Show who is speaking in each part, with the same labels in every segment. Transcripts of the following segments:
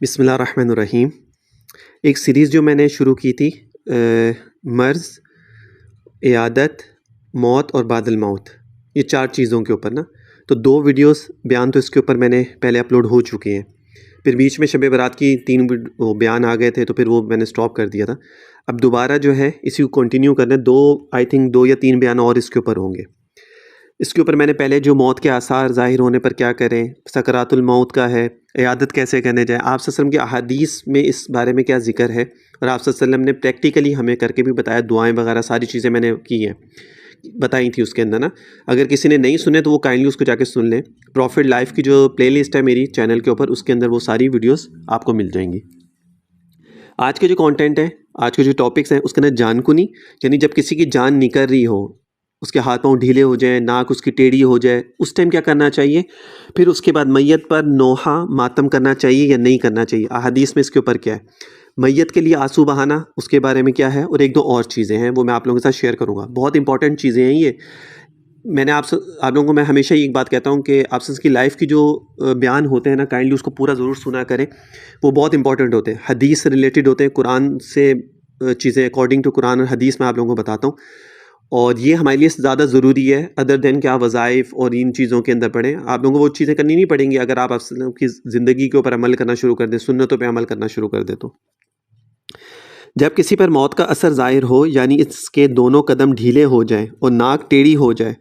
Speaker 1: بسم اللہ الرحمن الرحیم۔ ایک سیریز جو میں نے شروع کی تھی مرض، عیادت، موت اور بعد الموت، یہ 4 چیزوں کے اوپر نا، تو 2 ویڈیوز بیان تو اس کے اوپر میں نے پہلے اپلوڈ ہو چکے ہیں، پھر بیچ میں شب برات کی 3 بیان آ گئے تھے تو پھر وہ میں نے سٹاپ کر دیا تھا۔ اب دوبارہ جو ہے اسی کو کنٹینیو کرنا ہے، 2 یا 3 بیان اور اس کے اوپر ہوں گے۔ اس کے اوپر میں نے پہلے جو موت کے آثار ظاہر ہونے پر کیا کریں، سکرات الموت کا ہے، عیادت کیسے کرنے جائیں، آپ صلی اللہ علیہ وسلم کی احادیث میں اس بارے میں کیا ذکر ہے، اور آپ صلی اللہ علیہ وسلم نے پریکٹیکلی ہمیں کر کے بھی بتایا، دعائیں وغیرہ ساری چیزیں میں نے کی ہیں، بتائی تھی اس کے اندر نا۔ اگر کسی نے نہیں سنے تو وہ کائنڈلی اس کو جا کے سن لیں۔ پروفٹ لائف کی جو پلے لسٹ ہے میری چینل کے اوپر، اس کے اندر وہ ساری ویڈیوز آپ کو مل جائیں گی۔ آج کے جو کانٹینٹ ہے، آج کے جو ٹاپکس ہیں، اس کے اندر جان کنی، یعنی جب کسی کی جان نکل رہی ہو، اس کے ہاتھ پاؤں ڈھیلے ہو جائیں، ناک اس کی ٹیڑھی ہو جائے، اس ٹائم کیا کرنا چاہیے۔ پھر اس کے بعد میت پر نوحہ ماتم کرنا چاہیے یا نہیں کرنا چاہیے، احادیث میں اس کے اوپر کیا ہے۔ میت کے لیے آنسو بہانا، اس کے بارے میں کیا ہے، اور 1-2 اور چیزیں ہیں، وہ میں آپ لوگوں کے ساتھ شیئر کروں گا۔ بہت امپورٹنٹ چیزیں ہیں یہ۔ میں نے آپ لوگوں کو میں ہمیشہ ایک بات کہتا ہوں کہ آپ کی لائف کی جو بیان ہوتے ہیں نا، کائنڈلی اس کو پورا ضرور سنا کریں، وہ بہت امپورٹنٹ ہوتے ہیں، حدیث سے ریلیٹڈ ہوتے ہیں، قرآن سے چیزیں اکارڈنگ ٹو قرآن اور حدیث میں آپ لوگوں کو بتاتا ہوں، اور یہ ہمارے لیے زیادہ ضروری ہے ادر دین کہ آپ وظائف اور ان چیزوں کے اندر پڑھیں۔ آپ لوگوں کو وہ چیزیں کرنی نہیں پڑیں گی اگر آپ کی زندگی کے اوپر عمل کرنا شروع کر دیں، سنتوں پہ عمل کرنا شروع کر دیں۔ تو جب کسی پر موت کا اثر ظاہر ہو، یعنی اس کے دونوں قدم ڈھیلے ہو جائیں اور ناک ٹیڑھی ہو جائے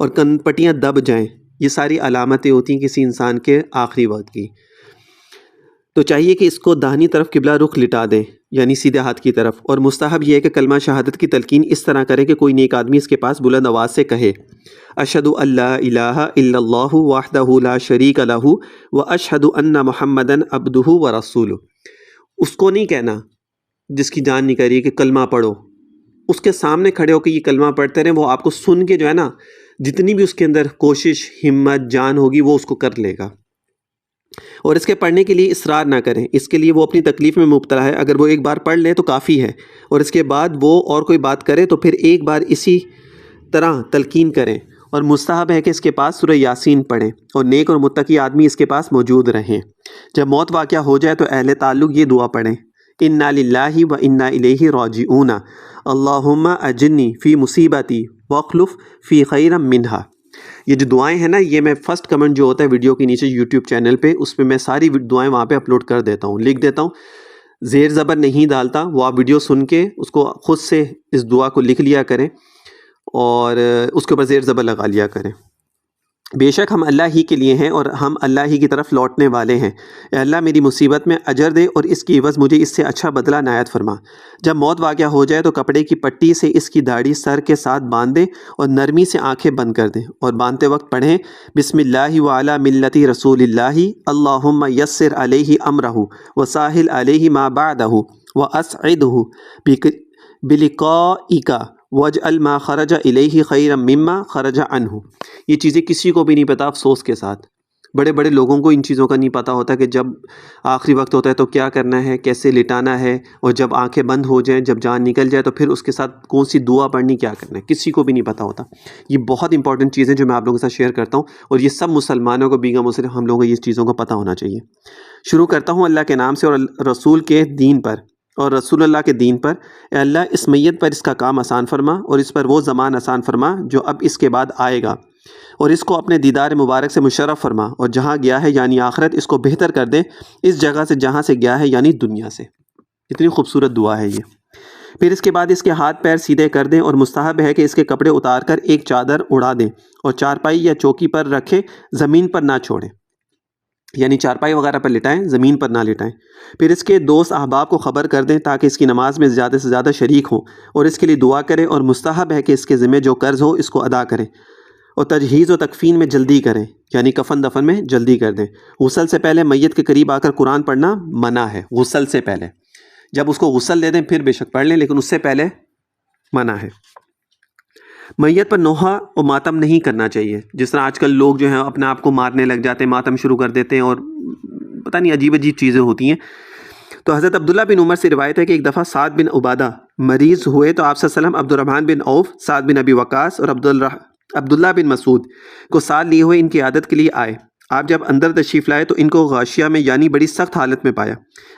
Speaker 1: اور کن پٹیاں دب جائیں، یہ ساری علامتیں ہوتی ہیں کسی انسان کے آخری وقت کی، تو چاہیے کہ اس کو داہنی طرف قبلہ رخ لٹا دیں، یعنی سیدھے ہاتھ کی طرف۔ اور مستحب یہ ہے کہ کلمہ شہادت کی تلقین اس طرح کرے کہ کوئی نیک آدمی اس کے پاس بلند آواز سے کہے، اشہد ان لا الہ الا اللہ وحدہ لا شریک لہ واشہد ان محمدً عبدہ ورسولہ۔ اس کو نہیں کہنا جس کی جان نہیں کر رہی کہ کلمہ پڑھو، اس کے سامنے کھڑے ہو کے یہ کلمہ پڑھتے رہیں، وہ آپ کو سن کے جو ہے نا، جتنی بھی اس کے اندر کوشش، ہمت، جان ہوگی وہ اس کو کر لے گا۔ اور اس کے پڑھنے کے لیے اصرار نہ کریں، اس کے لیے وہ اپنی تکلیف میں مبتلا ہے، اگر وہ ایک بار پڑھ لے تو کافی ہے، اور اس کے بعد وہ اور کوئی بات کرے تو پھر ایک بار اسی طرح تلقین کریں۔ اور مستحب ہے کہ اس کے پاس سورہ یاسین پڑھیں، اور نیک اور متقی آدمی اس کے پاس موجود رہیں۔ جب موت واقعہ ہو جائے تو اہل تعلق یہ دعا پڑھیں، انا للہ و انا الیہ راجعون، اللہم اجرنی فی مصیبتی واخلف فی خیرا منہا۔ یہ جو دعائیں ہیں نا، یہ میں فرسٹ کمنٹ جو ہوتا ہے ویڈیو کے نیچے یوٹیوب چینل پہ، اس پہ میں ساری دعائیں وہاں پہ اپلوڈ کر دیتا ہوں، لکھ دیتا ہوں، زیر زبر نہیں ڈالتا، وہ آپ ویڈیو سن کے اس کو خود سے اس دعا کو لکھ لیا کریں اور اس کے اوپر زیر زبر لگا لیا کریں۔ بے شک ہم اللہ ہی کے لیے ہیں اور ہم اللہ ہی کی طرف لوٹنے والے ہیں، اے اللہ میری مصیبت میں اجر دے اور اس کی عوض مجھے اس سے اچھا بدلہ عنایت فرما۔ جب موت واقعہ ہو جائے تو کپڑے کی پٹی سے اس کی داڑھی سر کے ساتھ باندھ دیں اور نرمی سے آنکھیں بند کر دیں، اور باندھتے وقت پڑھیں، بسم اللہ وعلی ملت رسول اللہ، اللہم یسر علیہ امرہ وساہل علیہ ما بعدہ واسعدہ بلقائک واجعل ما خرج الیہ خیرا مما خرج عنہ۔ یہ چیزیں کسی کو بھی نہیں پتہ، افسوس کے ساتھ بڑے بڑے لوگوں کو ان چیزوں کا نہیں پتہ ہوتا کہ جب آخری وقت ہوتا ہے تو کیا کرنا ہے، کیسے لٹانا ہے، اور جب آنکھیں بند ہو جائیں، جب جان نکل جائے تو پھر اس کے ساتھ کون سی دعا پڑھنی، کیا کرنا ہے، کسی کو بھی نہیں پتہ ہوتا۔ یہ بہت امپورٹنٹ چیزیں جو میں آپ لوگوں کے ساتھ شیئر کرتا ہوں، اور یہ سب مسلمانوں کو، بیگم مسلم، ہم لوگوں کو یہ چیزوں کو پتہ ہونا چاہیے۔ شروع کرتا ہوں اللہ کے نام سے اور رسول کے دین پر اور رسول اللہ کے دین پر۔ اے اللہ اس میت پر اس کا کام آسان فرما، اور اس پر وہ زمان آسان فرما جو اب اس کے بعد آئے گا، اور اس کو اپنے دیدار مبارک سے مشرف فرما، اور جہاں گیا ہے یعنی آخرت، اس کو بہتر کر دے اس جگہ سے جہاں سے گیا ہے یعنی دنیا سے۔ اتنی خوبصورت دعا ہے یہ۔ پھر اس کے بعد اس کے ہاتھ پیر سیدھے کر دیں، اور مستحب ہے کہ اس کے کپڑے اتار کر ایک چادر اڑا دیں اور چارپائی یا چوکی پر رکھے، زمین پر نہ چھوڑیں، یعنی چارپائی وغیرہ پر لٹائیں، زمین پر نہ لٹائیں۔ پھر اس کے دوست احباب کو خبر کر دیں تاکہ اس کی نماز میں زیادہ سے زیادہ شریک ہوں اور اس کے لیے دعا کریں، اور مستحب ہے کہ اس کے ذمہ جو قرض ہو اس کو ادا کریں، اور تجہیز و تکفین میں جلدی کریں، یعنی کفن دفن میں جلدی کر دیں۔ غسل سے پہلے میت کے قریب آ کر قرآن پڑھنا منع ہے، غسل سے پہلے۔ جب اس کو غسل دے دیں پھر بے شک پڑھ لیں، لیکن اس سے پہلے منع ہے۔ میت پر نوحہ و ماتم نہیں کرنا چاہیے، جس طرح آج کل لوگ جو ہیں اپنے آپ کو مارنے لگ جاتے ہیں، ماتم شروع کر دیتے ہیں، اور پتہ نہیں عجیب عجیب چیزیں ہوتی ہیں۔ تو حضرت عبداللہ بن عمر سے روایت ہے کہ ایک دفعہ سعد بن عبادہ مریض ہوئے تو آپ صلی اللہ علیہ وسلم عبد الرحمن بن عوف، سعد بن ابی وقاص اور عبداللہ بن مسعود کو ساتھ لیے ہوئے ان کی عیادت کے لیے آئے۔ آپ جب اندر تشریف لائے تو ان کو غاشیہ میں یعنی بڑی سخت حالت میں پایا۔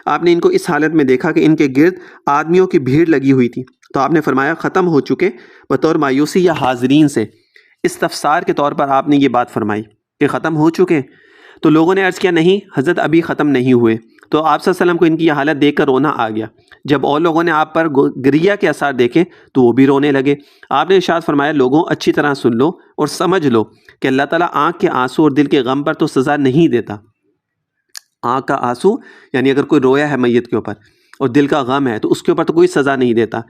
Speaker 1: آپ نے ان کو اس حالت میں دیکھا کہ ان کے گرد آدمیوں کی بھیڑ لگی ہوئی تھی، تو آپ نے فرمایا ختم ہو چکے۔ بطور مایوسی یا حاضرین سے استفسار کے طور پر آپ نے یہ بات فرمائی کہ ختم ہو چکے؟ تو لوگوں نے عرض کیا نہیں حضرت ابھی ختم نہیں ہوئے۔ تو آپ صلی اللہ علیہ وسلم کو ان کی یہ حالت دیکھ کر رونا آ گیا۔ جب اور لوگوں نے آپ پر گریہ کے آثار دیکھے تو وہ بھی رونے لگے۔ آپ نے ارشاد فرمایا لوگوں اچھی طرح سن لو اور سمجھ لو کہ اللہ تعالیٰ آنکھ کے آنسو اور دل کے غم پر تو سزا نہیں دیتا۔ آنکھ کا آنسو یعنی اگر کوئی رویا ہے میت کے اوپر اور دل کا غم ہے تو اس کے اوپر تو کوئی سزا نہیں دیتا،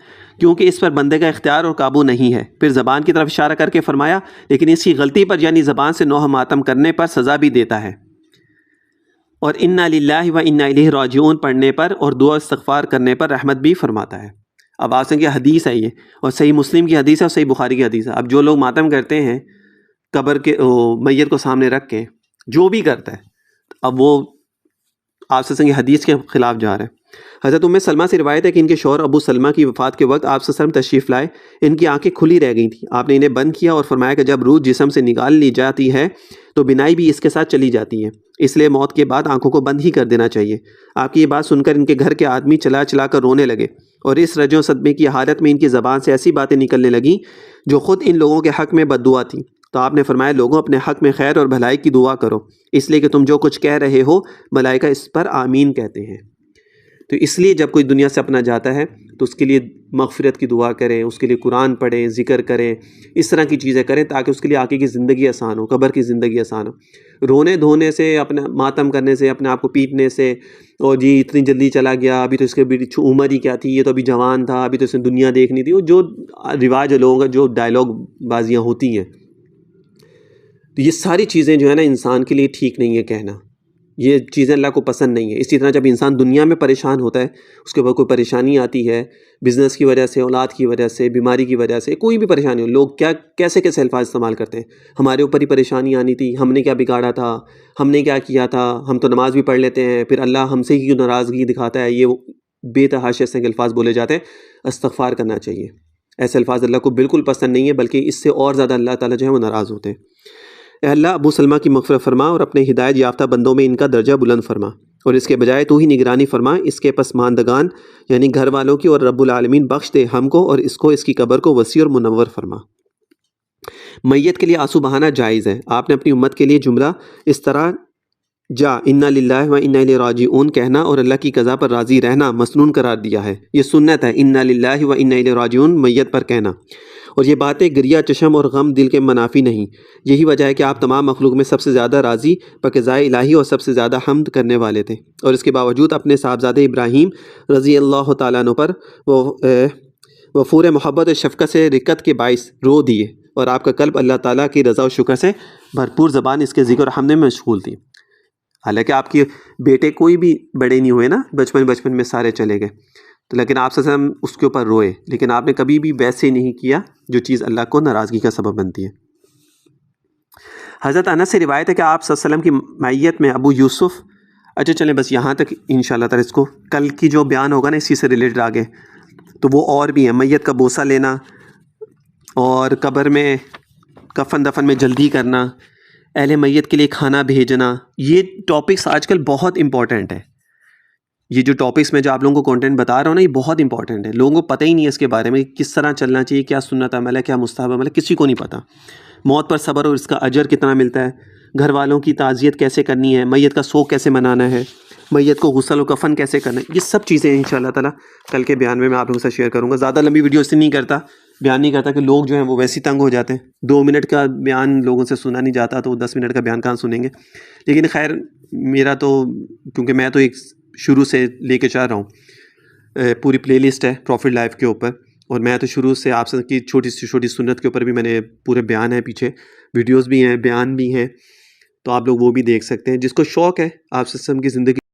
Speaker 1: کیونکہ اس پر بندے کا اختیار اور قابو نہیں ہے۔ پھر زبان کی طرف اشارہ کر کے فرمایا لیکن اس کی غلطی پر یعنی زبان سے نوح ماتم کرنے پر سزا بھی دیتا ہے، اور انا للہ و انا الیہ راجعون پڑھنے پر اور دعا استغفار کرنے پر رحمت بھی فرماتا ہے۔ اب آپ سے کہ حدیث ہے یہ، اور صحیح مسلم کی حدیث ہے اور صحیح بخاری کی حدیث ہے۔ اب جو لوگ ماتم کرتے ہیں قبر کے میت کو سامنے رکھ کے، جو بھی کرتا ہے، اب وہ آپ سے حدیث کے خلاف جا رہا ہے۔ حضرت ام سلمہ سے روایت ہے کہ ان کے شوہر ابو سلمہ کی وفات کے وقت آپ صلی اللہ علیہ وسلم تشریف لائے، ان کی آنکھیں کھلی رہ گئی تھیں۔ آپ نے انہیں بند کیا اور فرمایا کہ جب روح جسم سے نکال لی جاتی ہے تو بینائی بھی اس کے ساتھ چلی جاتی ہے، اس لیے موت کے بعد آنکھوں کو بند ہی کر دینا چاہیے۔ آپ کی یہ بات سن کر ان کے گھر کے آدمی چلا چلا کر رونے لگے، اور اس رجع و صدمے کی حالت میں ان کی زبان سے ایسی باتیں نکلنے لگیں جو خود ان لوگوں کے حق میں بد دعا تھیں۔ تو آپ نے فرمایا لوگوں اپنے حق میں خیر اور بھلائی کی دعا کرو، اس لیے کہ تم جو کچھ کہہ رہے ہو ملائکہ اس پر آمین کہتے ہیں۔ تو اس لیے جب کوئی دنیا سے اپنا جاتا ہے تو اس کے لیے مغفرت کی دعا کریں، اس کے لیے قرآن پڑھیں، ذکر کریں، اس طرح کی چیزیں کریں تاکہ اس کے لیے آگے کی زندگی آسان ہو، قبر کی زندگی آسان ہو۔ رونے دھونے سے، اپنا ماتم کرنے سے، اپنے آپ کو پیٹنے سے، اور جی اتنی جلدی چلا گیا، ابھی تو اس کے عمر ہی کیا تھی، یہ تو ابھی جوان تھا، ابھی تو اس نے دنیا دیکھنی تھی، وہ جو رواج ہے لوگوں کا، جو ڈائلاگ بازیاں ہوتی ہیں، تو یہ ساری چیزیں جو ہے نا انسان کے لیے ٹھیک نہیں ہے کہنا، یہ چیزیں اللہ کو پسند نہیں ہے۔ اسی طرح جب انسان دنیا میں پریشان ہوتا ہے، اس کے اوپر کوئی پریشانی آتی ہے، بزنس کی وجہ سے، اولاد کی وجہ سے، بیماری کی وجہ سے، کوئی بھی پریشانی ہو، لوگ کیسے الفاظ استعمال کرتے ہیں، ہمارے اوپر ہی پریشانی آنی تھی، ہم نے کیا بگاڑا تھا، ہم نے کیا کیا تھا، ہم تو نماز بھی پڑھ لیتے ہیں، پھر اللہ ہم سے ہی کیوں ناراضگی دکھاتا ہے، یہ بے تحاشا سے الفاظ بولے جاتے ہیں۔ استغفار کرنا چاہیے، ایسے الفاظ اللہ کو بالکل پسند نہیں ہے، بلکہ اس سے اور زیادہ اللہ تعالیٰ جو ہے وہ ناراض ہوتے ہیں۔ اے اللہ ابو سلمہ کی مغفرت فرما اور اپنے ہدایت یافتہ بندوں میں ان کا درجہ بلند فرما، اور اس کے بجائے تو ہی نگرانی فرما اس کے پسماندگان یعنی گھر والوں کی، اور رب العالمین بخش دے ہم کو اور اس کو، اس کی قبر کو وسیع اور منور فرما۔ میت کے لیے آنسو بہانا جائز ہے۔ آپ نے اپنی امت کے لیے جملہ اس طرح جا انا للہ و انا الیہ راجعون کہنا اور اللہ کی قضا پر راضی رہنا مسنون قرار دیا ہے، یہ سنت ہے، انا للہ و انا الیہ راجعون میت پر کہنا، اور یہ باتیں گریہ چشم اور غم دل کے منافی نہیں۔ یہی وجہ ہے کہ آپ تمام مخلوق میں سب سے زیادہ راضی بقضائے الہی اور سب سے زیادہ حمد کرنے والے تھے، اور اس کے باوجود اپنے صاحبزادے ابراہیم رضی اللہ تعالیٰ عنہ پر وفور محبت اور شفقت سے رقت کے باعث رو دیے، اور آپ کا قلب اللہ تعالیٰ کی رضا و شکر سے بھرپور زبان اس کے ذکر و حمد میں مشغول تھی۔ حالانکہ آپ کے بیٹے کوئی بھی بڑے نہیں ہوئے نا، بچپن میں سارے چلے گئے، تو لیکن آپ صلی اللہ علیہ وسلم اس کے اوپر روئے، لیکن آپ نے کبھی بھی ویسے نہیں کیا جو چیز اللہ کو ناراضگی کا سبب بنتی ہے۔ حضرت انس سے روایت ہے کہ آپ صلی اللہ علیہ وسلم کی معیت میں ابو یوسف، اچھا چلیں بس یہاں تک انشاءاللہ تعالیٰ، اس کو کل کی جو بیان ہوگا نا اسی سے ریلیٹڈ آگے تو وہ اور بھی ہیں، میت کا بوسہ لینا اور قبر میں کفن دفن میں جلدی کرنا، اہل میت کے لیے کھانا بھیجنا، یہ ٹاپکس آج کل بہت امپورٹنٹ ہے۔ یہ جو ٹاپکس میں جو آپ لوگوں کو کنٹینٹ بتا رہا ہوں نا، یہ بہت امپورٹنٹ ہے، لوگوں کو پتہ ہی نہیں ہے اس کے بارے میں، کس طرح چلنا چاہیے، کیا سنت عمل ہے، کیا مستحب عمل ہے، کسی کو نہیں پتہ۔ موت پر صبر اور اس کا اجر کتنا ملتا ہے، گھر والوں کی تعزیت کیسے کرنی ہے، میت کا سوگ کیسے منانا ہے، میت کو غسل و کفن کیسے کرنا ہے، یہ سب چیزیں انشاءاللہ تعالیٰ کل کے بیان میں آپ لوگوں سے شیئر کروں گا۔ زیادہ لمبی ویڈیو اس سے نہیں کرتا، بیان نہیں کرتا کہ لوگ جو ہیں وہ ویسے ہی تنگ ہو جاتے ہیں، 2 منٹ کا بیان لوگوں سے سنا نہیں جاتا تو 10 منٹ کا بیان کہاں سنیں گے۔ لیکن خیر میرا تو، کیونکہ میں تو ایک شروع سے لے کے چاہ رہا ہوں، پوری پلے لسٹ ہے پروفٹ لائف کے اوپر، اور میں تو شروع سے آپ سے کی چھوٹی سی چھوٹی سنت کے اوپر بھی میں نے پورے بیان ہیں، پیچھے ویڈیوز بھی ہیں، بیان بھی ہیں، تو آپ لوگ وہ بھی دیکھ سکتے ہیں۔ جس کو شوق ہے آپ سے کی زندگی